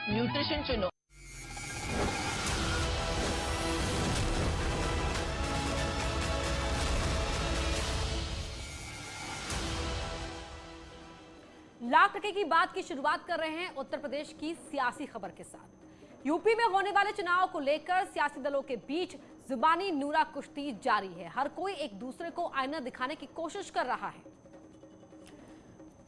Nutrition चुनो। लाख टके की बात की शुरुआत कर रहे हैं उत्तर प्रदेश की सियासी खबर के साथ। यूपी में होने वाले चुनाव को लेकर सियासी दलों के बीच जुबानी नूरा कुश्ती जारी है। हर कोई एक दूसरे को आईना दिखाने की कोशिश कर रहा है,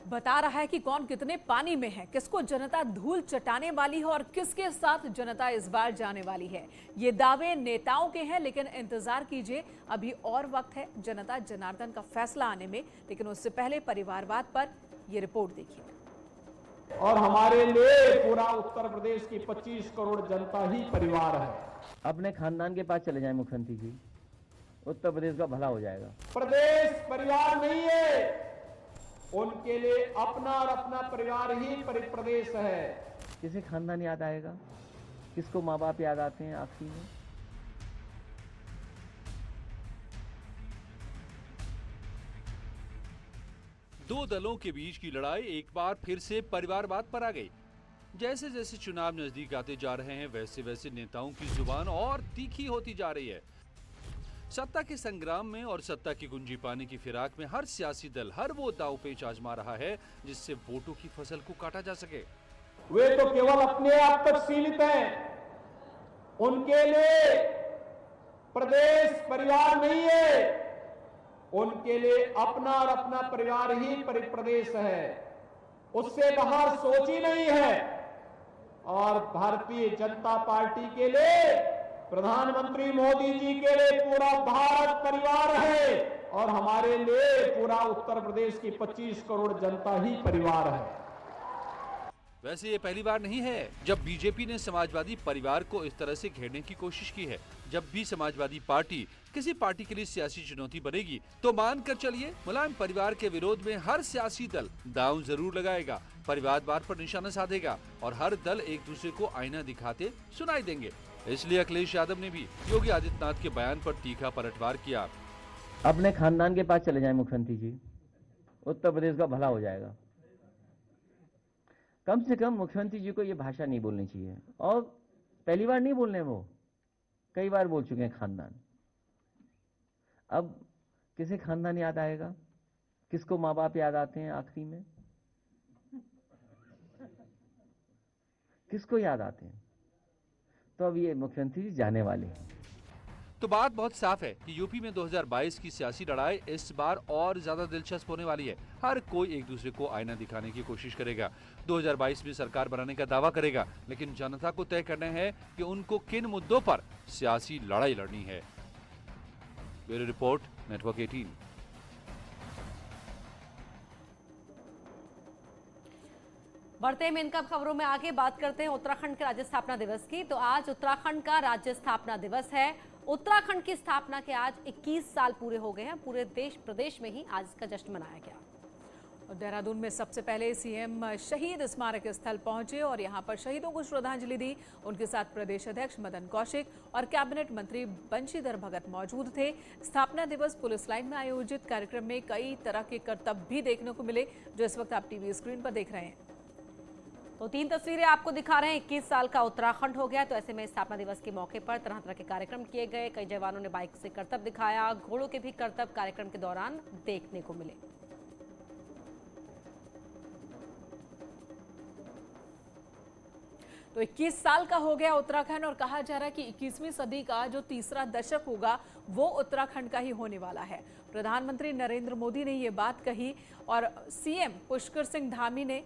बता रहा है कि कौन कितने पानी में है, किसको जनता धूल चटाने वाली है और किसके साथ जनता इस बार जाने वाली है। ये दावे नेताओं के हैं, लेकिन इंतजार कीजिए, अभी और वक्त है जनता जनार्दन का फैसला आने में। लेकिन उससे पहले परिवारवाद पर ये रिपोर्ट देखिए। और हमारे लिए पूरा उत्तर प्रदेश की 25 करोड़ जनता ही परिवार है। अपने खानदान के पास चले जाएं मुख्यमंत्री जी, उत्तर प्रदेश का भला हो जाएगा। प्रदेश परिवार नहीं है, उनके लिए अपना और अपना परिवार ही प्रदेश है। किसे खानदान याद आएगा, किसको माँ बाप याद आते हैं आखिरी में? दो दलों के बीच की लड़ाई एक बार फिर से परिवारवाद पर आ गई। जैसे जैसे चुनाव नजदीक आते जा रहे हैं, वैसे वैसे नेताओं की जुबान और तीखी होती जा रही है। सत्ता के संग्राम में और सत्ता की कुंजी पाने की फिराक में हर सियासी दल हर वो दांवपेच आजमा रहा है जिससे वोटों की फसल को काटा जा सके। वे तो केवल अपने आप तक सीमित हैं, उनके लिए प्रदेश परिवार नहीं है, उनके लिए अपना और अपना परिवार ही प्रदेश है। उससे बाहर सोच ही नहीं है। और भारतीय जनता पार्टी के लिए, प्रधानमंत्री मोदी जी के लिए पूरा भारत परिवार है और हमारे लिए पूरा उत्तर प्रदेश की 25 करोड़ जनता ही परिवार है। वैसे ये पहली बार नहीं है जब बीजेपी ने समाजवादी परिवार को इस तरह से घेरने की कोशिश की है। जब भी समाजवादी पार्टी किसी पार्टी के लिए सियासी चुनौती बनेगी तो मानकर चलिए, मुलायम परिवार के विरोध में हर सियासी दल दांव जरूर लगाएगा, परिवारवाद पर निशाना साधेगा और हर दल एक दूसरे को आईना दिखाते सुनाई देंगे। इसलिए अखिलेश यादव ने भी योगी आदित्यनाथ के बयान पर तीखा पलटवार किया। अपने खानदान के पास चले जाएं मुख्यमंत्री जी, उत्तर प्रदेश का भला हो जाएगा। कम से कम मुख्यमंत्री जी को ये भाषा नहीं बोलनी चाहिए। और पहली बार नहीं बोल रहे, वो कई बार बोल चुके हैं खानदान। अब किसे खानदान याद आएगा, किसको माँ बाप याद आते हैं आखिरी में? किसको याद आते हैं? तो अब ये मुख्यमंत्री जी जाने वाले हैं। तो बात बहुत साफ है कि यूपी में 2022 की सियासी लड़ाई इस बार और ज्यादा दिलचस्प होने वाली है। हर कोई एक दूसरे को आईना दिखाने की कोशिश करेगा, 2022 में सरकार बनाने का दावा करेगा, लेकिन जनता को तय करना है कि उनको किन मुद्दों पर सियासी लड़ाई लड़नी है। Bureau report, network 18। बढ़ते हैं मेन कप खबरों में आगे बात करते हैं उत्तराखंड के राज्य स्थापना दिवस की। तो आज उत्तराखंड का राज्य स्थापना दिवस है। उत्तराखंड की स्थापना के आज 21 साल पूरे हो गए हैं। पूरे देश प्रदेश में ही आज इसका जश्न मनाया गया। और देहरादून में सबसे पहले सीएम शहीद स्मारक स्थल पहुंचे और यहां पर शहीदों को श्रद्धांजलि दी। उनके साथ प्रदेश अध्यक्ष मदन कौशिक और कैबिनेट मंत्री बंशीधर भगत मौजूद थे। स्थापना दिवस पुलिस लाइन में आयोजित कार्यक्रम में कई तरह के करतब भी देखने को मिले, जो इस वक्त आप टीवी स्क्रीन पर देख रहे हैं। तो 3 तस्वीरें आपको दिखा रहे हैं। 21 साल का उत्तराखंड हो गया, तो ऐसे में स्थापना दिवस के मौके पर तरह तरह के कार्यक्रम किए गए। कई जवानों ने बाइक से करतब दिखाया, घोड़ों के भी करतब कार्यक्रम के दौरान देखने को मिले। तो 21 साल का हो गया उत्तराखंड और कहा जा रहा है कि 21वीं सदी का जो तीसरा दशक होगा वो उत्तराखंड का ही होने वाला है। प्रधानमंत्री नरेंद्र मोदी ने ये बात कही और सीएम पुष्कर सिंह धामी ने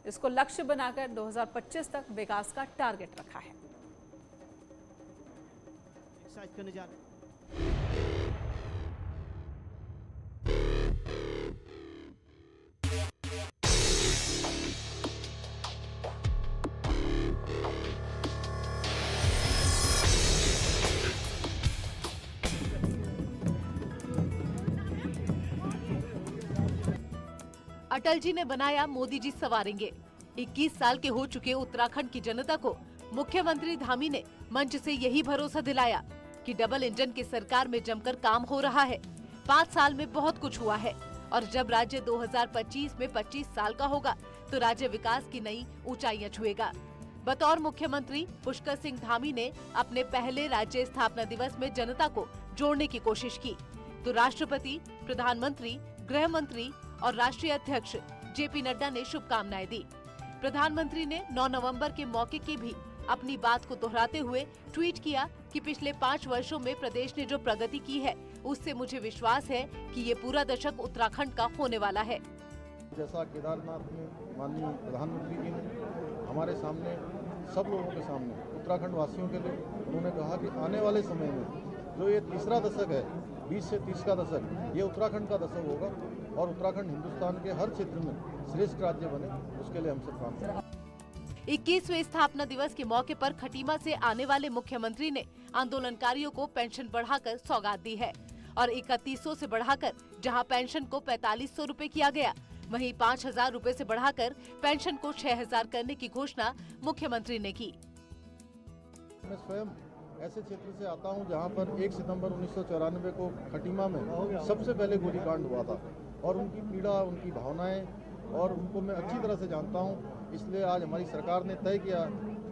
इसको लक्ष्य बनाकर 2025 तक विकास का टारगेट रखा है। अटल जी ने बनाया, मोदी जी सवारेंगे। 21 साल के हो चुके उत्तराखंड की जनता को मुख्यमंत्री धामी ने मंच से यही भरोसा दिलाया कि डबल इंजन की सरकार में जमकर काम हो रहा है। 5 साल में बहुत कुछ हुआ है और जब राज्य 2025 में 25 साल का होगा तो राज्य विकास की नई ऊंचाइयां छुएगा। बतौर मुख्यमंत्री पुष्कर सिंह धामी ने अपने पहले राज्य स्थापना दिवस में जनता को जोड़ने की कोशिश की, तो राष्ट्रपति, प्रधानमंत्री, गृह मंत्री और राष्ट्रीय अध्यक्ष जेपी नड्डा ने शुभकामनाएं दी। प्रधानमंत्री ने 9 नवंबर के मौके की भी अपनी बात को दोहराते हुए ट्वीट किया कि पिछले 5 वर्षों में प्रदेश ने जो प्रगति की है, उससे मुझे विश्वास है कि ये पूरा दशक उत्तराखंड का होने वाला है। जैसा केदारनाथ में माननीय प्रधानमंत्री जी ने हमारे सामने, सब लोगों के सामने, उत्तराखंड वासियों के लिए उन्होंने कहा कि आने वाले समय में जो ये तीसरा दशक है, 20 से 30 का दशक, ये उत्तराखंड का दशक होगा और उत्तराखंड हिंदुस्तान के हर क्षेत्र में श्रेष्ठ राज्य बने, उसके लिए हम सब काम करेंगे। 21वें स्थापना दिवस के मौके पर खटीमा से आने वाले मुख्यमंत्री ने आंदोलनकारियों को पेंशन बढ़ाकर सौगात दी है और 3100 से बढ़ाकर जहां पेंशन को 4500 रूपए किया गया, वहीं 5000 रूपए से बढ़ाकर पेंशन को 6000 करने की घोषणा मुख्यमंत्री ने की। मैं स्वयं ऐसे क्षेत्र से आता हूं जहां पर 1 सितंबर 1994 को खटीमा में सबसे पहले गोलीकांड हुआ था और उनकी पीड़ा, उनकी भावनाएं और उनको मैं अच्छी तरह से जानता हूं। इसलिए आज हमारी सरकार ने तय किया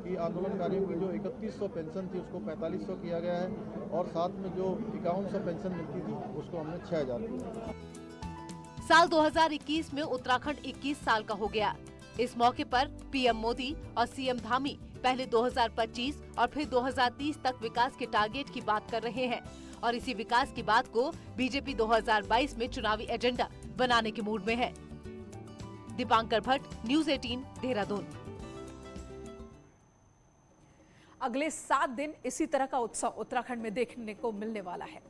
कि आंदोलनकारियों की जो 3100 पेंशन थी उसको 4500 किया गया है और साथ में जो 5100 पेंशन मिलती थी उसको हमने 6000 किया। साल 2021 में उत्तराखंड 21 साल का हो गया। इस मौके पर पीएम मोदी और सीएम धामी पहले 2025 और फिर 2030 तक विकास के टारगेट की बात कर रहे हैं और इसी विकास की बात को बीजेपी 2022 में चुनावी एजेंडा बनाने के मूड में है। दीपांकर भट्ट, न्यूज़ 18, देहरादून। अगले 7 दिन इसी तरह का उत्सव उत्तराखंड में देखने को मिलने वाला है।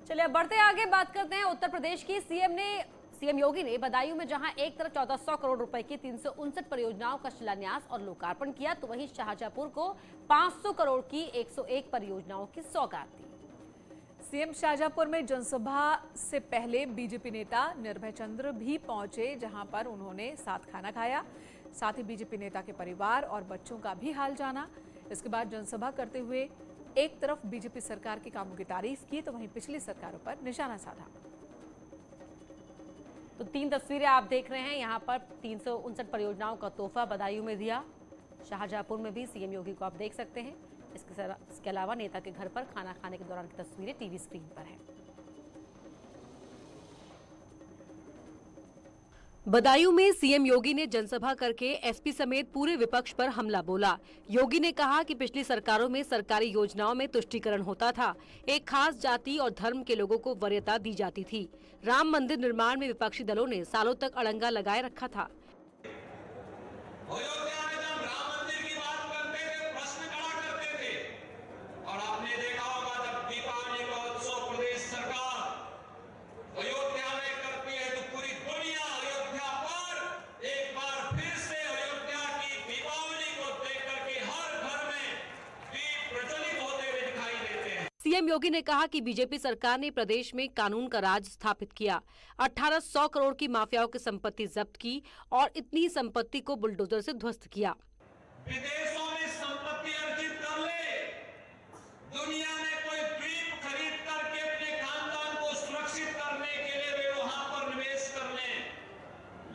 चलिए अब बढ़ते आगे, बात करते हैं उत्तर प्रदेश की। सीएम योगी ने बदायूं में जहां एक तरफ 1400 करोड़ रुपए की 359 परियोजनाओं का शिलान्यास और लोकार्पण किया, तो वहीं शाहजहांपुर को 500 करोड़ की 101 परियोजनाओं की सौगात दी। सीएम शाहजहांपुर में जनसभा से पहले बीजेपी नेता निर्भय चंद्र भी पहुंचे, जहां पर उन्होंने साथ खाना खाया, साथ ही बीजेपी नेता के परिवार और बच्चों का भी हाल जाना। इसके बाद जनसभा करते हुए एक तरफ बीजेपी सरकार के कामों की तारीफ की, तो वहीं पिछली सरकारों पर निशाना साधा। तो 3 तस्वीरें आप देख रहे हैं, यहाँ पर 359 परियोजनाओं का तोहफा बदायूं में दिया। शाहजहांपुर में भी सीएम योगी को आप देख सकते हैं। इसके अलावा नेता के घर पर खाना खाने के दौरान की तस्वीरें टीवी स्क्रीन पर है। बदायूं में सीएम योगी ने जनसभा करके एसपी समेत पूरे विपक्ष पर हमला बोला। योगी ने कहा कि पिछली सरकारों में सरकारी योजनाओं में तुष्टीकरण होता था, एक खास जाति और धर्म के लोगों को वरीयता दी जाती थी। राम मंदिर निर्माण में विपक्षी दलों ने सालों तक अड़ंगा लगाए रखा था। सीएम योगी ने कहा कि बीजेपी सरकार ने प्रदेश में कानून का राज स्थापित किया, 1800 करोड़ की माफियाओं की संपत्ति जब्त की और इतनी संपत्ति को बुलडोजर से ध्वस्त किया। विदेशों में संपत्ति अर्जित कर ले, दुनिया में कोई द्वीप खरीद करके अपने खानदान को सुरक्षित करने के लिए वे वहां पर निवेश कर लें,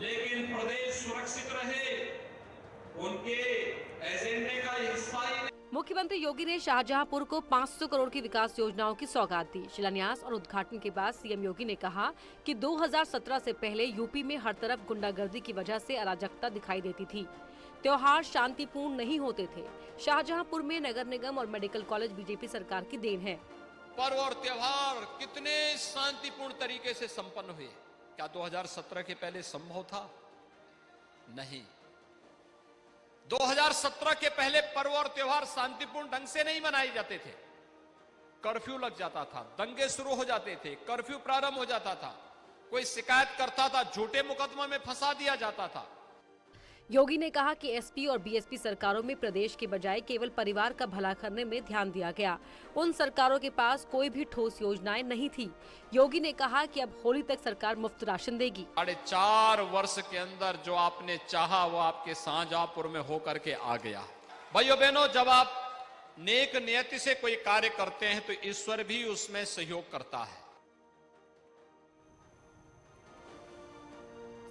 लेकिन प्रदेश सुरक्षित रहे, उनके एजेंडे का हिस्सा ही। मुख्यमंत्री योगी ने शाहजहांपुर को 500 करोड़ की विकास योजनाओं की सौगात दी। शिलान्यास और उद्घाटन के बाद सीएम योगी ने कहा कि 2017 से पहले यूपी में हर तरफ गुंडागर्दी की वजह से अराजकता दिखाई देती थी, त्योहार शांतिपूर्ण नहीं होते थे। शाहजहांपुर में नगर निगम और मेडिकल कॉलेज बीजेपी सरकार की देन है। पर्व और त्योहार कितने शांतिपूर्ण तरीके से संपन्न हुए, क्या 2017 के पहले संभव था? नहीं। 2017 के पहले पर्व और त्योहार शांतिपूर्ण ढंग से नहीं मनाए जाते थे। कर्फ्यू लग जाता था, दंगे शुरू हो जाते थे, कर्फ्यू प्रारंभ हो जाता था, कोई शिकायत करता था, झूठे मुकदमा में फंसा दिया जाता था। योगी ने कहा कि एसपी और बीएसपी सरकारों में प्रदेश के बजाय केवल परिवार का भला करने में ध्यान दिया गया। उन सरकारों के पास कोई भी ठोस योजनाएं नहीं थी। योगी ने कहा कि अब होली तक सरकार मुफ्त राशन देगी। 4.5 वर्ष के अंदर जो आपने चाहा वो आपके शाहजहांपुर में होकर के आ गया। भाइयों बहनों, जब आप नेक नियति से कोई कार्य करते हैं तो ईश्वर भी उसमें सहयोग करता है।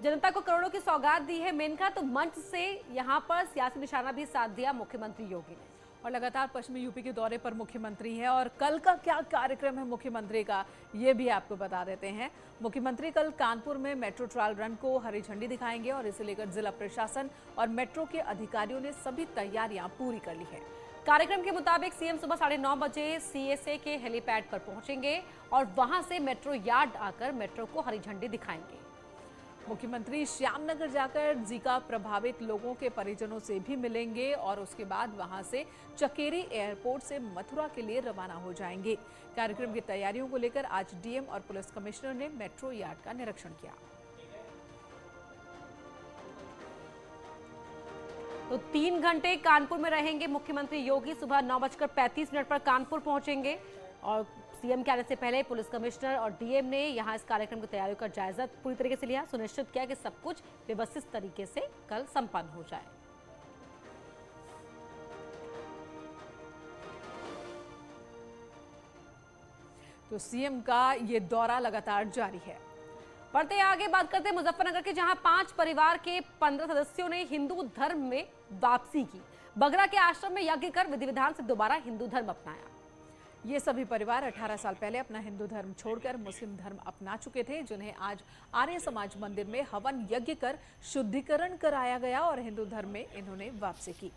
जनता को करोड़ों की सौगात दी है मेनका, तो मंच से यहां पर सियासी निशाना भी साध दिया मुख्यमंत्री योगी ने। और लगातार पश्चिमी यूपी के दौरे पर मुख्यमंत्री हैं और कल का क्या कार्यक्रम है मुख्यमंत्री का, ये भी आपको बता देते हैं। मुख्यमंत्री कल कानपुर में मेट्रो ट्रायल रन को हरी झंडी दिखाएंगे और इसे लेकर जिला प्रशासन और मेट्रो के अधिकारियों ने सभी तैयारियां पूरी कर ली है। कार्यक्रम के मुताबिक सीएम सुबह 9:30 बजे सीएसए के हेलीपैड पर पहुंचेंगे और वहां से मेट्रो यार्ड आकर मेट्रो को हरी झंडी दिखाएंगे। मुख्यमंत्री श्यामनगर जाकर जीका प्रभावित लोगों के परिजनों से भी मिलेंगे और उसके बाद वहां से चकेरी एयरपोर्ट से मथुरा के लिए रवाना हो जाएंगे। कार्यक्रम की तैयारियों को लेकर आज डीएम और पुलिस कमिश्नर ने मेट्रो यार्ड का निरीक्षण किया। तो 3 घंटे कानपुर में रहेंगे मुख्यमंत्री योगी। सुबह 9:35 पर कानपुर पहुंचेंगे और सीएम के आने से पहले पुलिस कमिश्नर और डीएम ने यहां इस कार्यक्रम की तैयारियों का जायजा पूरी तरीके से लिया, सुनिश्चित किया कि सब कुछ व्यवस्थित तरीके से कल संपन्न हो जाए। तो सीएम का ये दौरा लगातार जारी है। बढ़ते आगे बात करते हैं मुजफ्फरनगर के, जहां 5 परिवार के 15 सदस्यों ने हिंदू धर्म में वापसी की। बगरा के आश्रम में यज्ञ कर विधि विधान से दोबारा हिंदू धर्म अपनाया। ये सभी परिवार 18 साल पहले अपना हिंदू धर्म छोड़कर मुस्लिम धर्म अपना चुके थे, जिन्हें आज आर्य समाज मंदिर में हवन यज्ञ कर शुद्धिकरण कराया गया और हिंदू धर्म में इन्होंने वापसी की।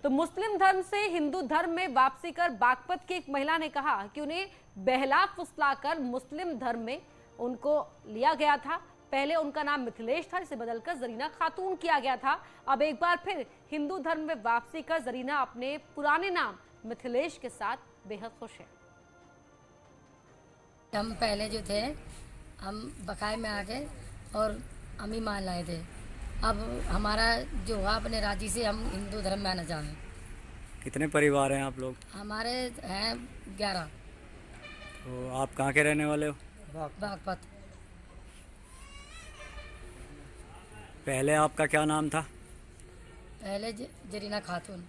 तो मुस्लिम धर्म से हिंदू धर्म में वापसी कर बागपत की एक महिला ने कहा कि उन्हें बहला फुसलाकर मुस्लिम धर्म में उनको लिया गया था। पहले उनका नाम मिथिलेश था, जिसे बदलकर जरीना खातून किया गया था। अब एक बार फिर हिंदू धर्म में वापसी कर जरीना अपने पुराने नाम मिथिलेश के साथ बेहद खुश है। हम पहले जो थे हम बकाए में आके और हम ही मान लाए थे। अब हमारा जो हुआ अपने राजी से हम हिंदू धर्म में आना चाहें। कितने परिवार हैं आप लोग? हमारे हैं 11। तो आप कहाँ के रहने वाले हो? बागपत। पहले आपका क्या नाम था? पहले जरीना खातून।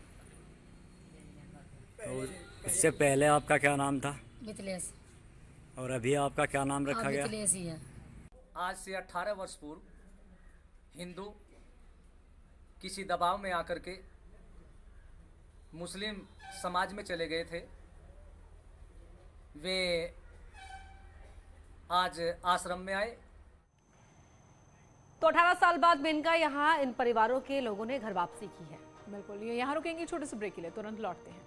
तो इससे पहले आपका क्या नाम था? मिथिलेश। और अभी आपका क्या नाम रखा गया? मिथिलेश ही है। आज से 18 वर्ष पूर्व हिंदू किसी दबाव में आकर के मुस्लिम समाज में चले गए थे। वे आज आश्रम में आए। तो 18 साल बाद मेनका यहाँ इन परिवारों के लोगों ने घर वापसी की है। बिल्कुल, ये यहाँ रुकेंगे छोटे से ब्रेक के लिए, तुरंत लौटते हैं।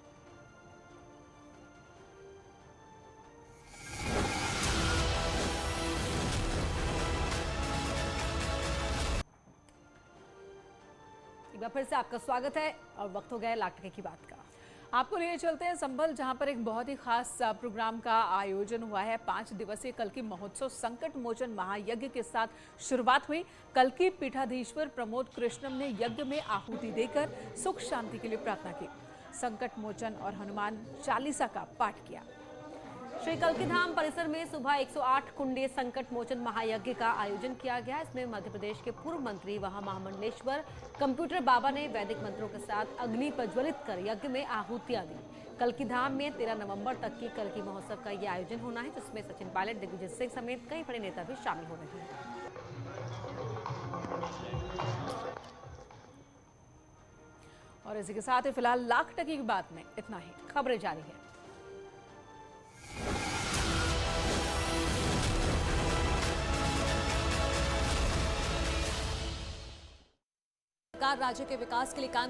एक बार फिर से आपका स्वागत है और वक्त हो गया लाख टके की बात का। आपको लिए चलते हैं संभल, जहां पर एक बहुत ही खास प्रोग्राम का आयोजन हुआ है। 5 दिवसीय कल्की महोत्सव संकट मोचन महायज्ञ के साथ शुरुआत हुई। कल्की पीठाधीश्वर प्रमोद कृष्णम ने यज्ञ में आहुति देकर सुख शांति के लिए प्रार्थना की, संकट मोचन और हनुमान चालीसा का पाठ किया। श्री कल्की धाम परिसर में सुबह 108 कुंडे संकट मोचन महायज्ञ का आयोजन किया गया। इसमें मध्य प्रदेश के पूर्व मंत्री वहां महामंडलेश्वर कंप्यूटर बाबा ने वैदिक मंत्रों के साथ अग्नि प्रज्वलित कर यज्ञ में आहुतियां दी। कल्की धाम में 13 नवंबर तक की कल्की महोत्सव का ये आयोजन होना है, जिसमें सचिन पायलट, दिग्विजय सिंह समेत कई बड़े नेता भी शामिल हो रहे हैं। और इसी के साथ ही फिलहाल लाख टके की बात में इतना ही। खबरें जारी है। राज्य के विकास के लिए काम